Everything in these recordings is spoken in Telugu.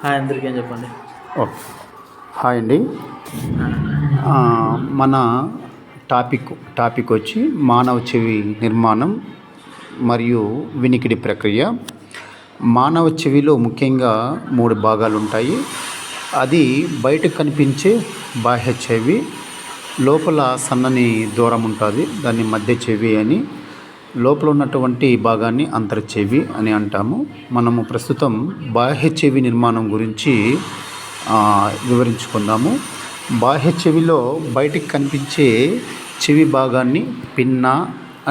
హాయ్ అందరికీ అని చెప్పండి. ఓకే. హాయ్ అండి. మన టాపిక్ వచ్చి మానవ చెవి నిర్మాణం మరియు వినికిడి ప్రక్రియ. మానవ చెవిలో ముఖ్యంగా 3 భాగాలు ఉంటాయి. అది బయటకు కనిపించే బాహ్య చెవి, లోపల సన్నని దూరం ఉంటుంది, దాన్ని మధ్య చెవి అని, లోపల ఉన్నటువంటి భాగాన్ని అంతర్ చెవి అని అంటాము. మనము ప్రస్తుతం బాహ్య చెవి నిర్మాణం గురించి వివరించుకుందాము. బాహ్య చెవిలో బయటికి కనిపించే చెవి భాగాన్ని పిన్నా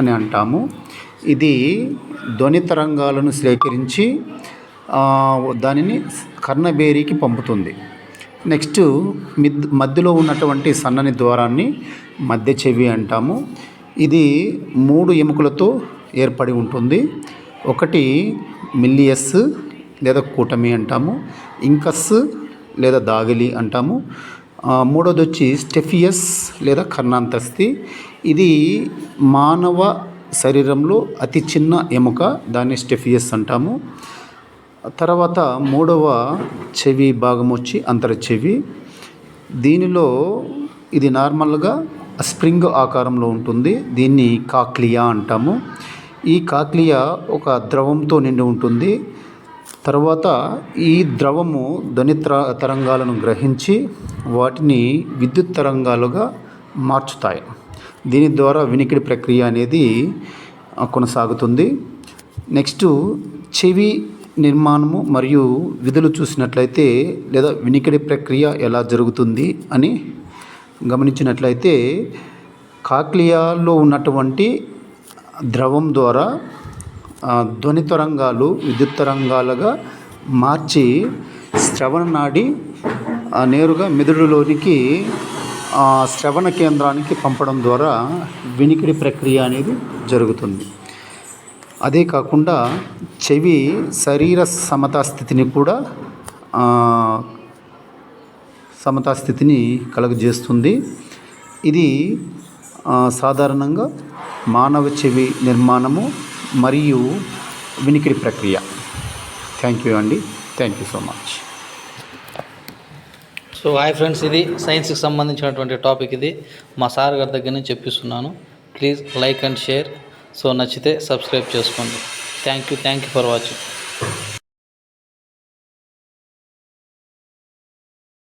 అని అంటాము. ఇది ధ్వని తరంగాలను సేకరించి దానిని కర్ణబేరికి పంపుతుంది. నెక్స్ట్ మధ్యలో ఉన్నటువంటి సన్నని ద్వారాన్ని మధ్య చెవి అంటాము. ఇది 3 ఎముకలతో ఏర్పడి ఉంటుంది. ఒకటి మిల్లియస్ లేదా కూటమి అంటాము, ఇంకస్ లేదా దాగిలి అంటాము, మూడోది వచ్చి స్టెఫియస్ లేదా కర్ణాంతస్థి. ఇది మానవ శరీరంలో అతి చిన్న ఎముక, దాన్ని స్టెఫియస్ అంటాము. తర్వాత 3వ చెవి భాగం వచ్చి అంతర చెవి. దీనిలో ఇది నార్మల్గా స్ప్రింగ్ ఆకారంలో ఉంటుంది. దీన్ని కాక్లియా అంటాము. ఈ కాక్లియా ఒక ద్రవంతో నిండి ఉంటుంది. తర్వాత ఈ ద్రవము ధ్వని తరంగాలను గ్రహించి వాటిని విద్యుత్ తరంగాలుగా మార్చుతాయి. దీని ద్వారా వినికిడి ప్రక్రియ అనేది కొనసాగుతుంది. నెక్స్ట్ చెవి నిర్మాణము మరియు విధులు చూసినట్లయితే, లేదా వినికిడి ప్రక్రియ ఎలా జరుగుతుంది అని గమనించినట్లయితే, కాక్లియాలో ఉన్నటువంటి ద్రవం ద్వారా ధ్వని తరంగాలు విద్యుత్ తరంగాలుగా మార్చి శ్రవణ నాడి నేరుగా మెదడులోనికి శ్రవణ కేంద్రానికి పంపడం ద్వారా వినికిడి ప్రక్రియ అనేది జరుగుతుంది. అదే కాకుండా చెవి శరీర సమతాస్థితిని కలుగజేస్తుంది. ఇది సాధారణంగా మానవ చెవి నిర్మాణము మరియు వినికిడి ప్రక్రియ. థ్యాంక్ యూ అండి. Thank you so much. So hi friends, ఇది సైన్స్కి సంబంధించినటువంటి టాపిక్. ఇది మా సార్ గారి దగ్గర నుంచి చెప్పిస్తున్నాను. Please like and share. So నచ్చితే సబ్స్క్రైబ్ చేసుకోండి. Thank you for watching.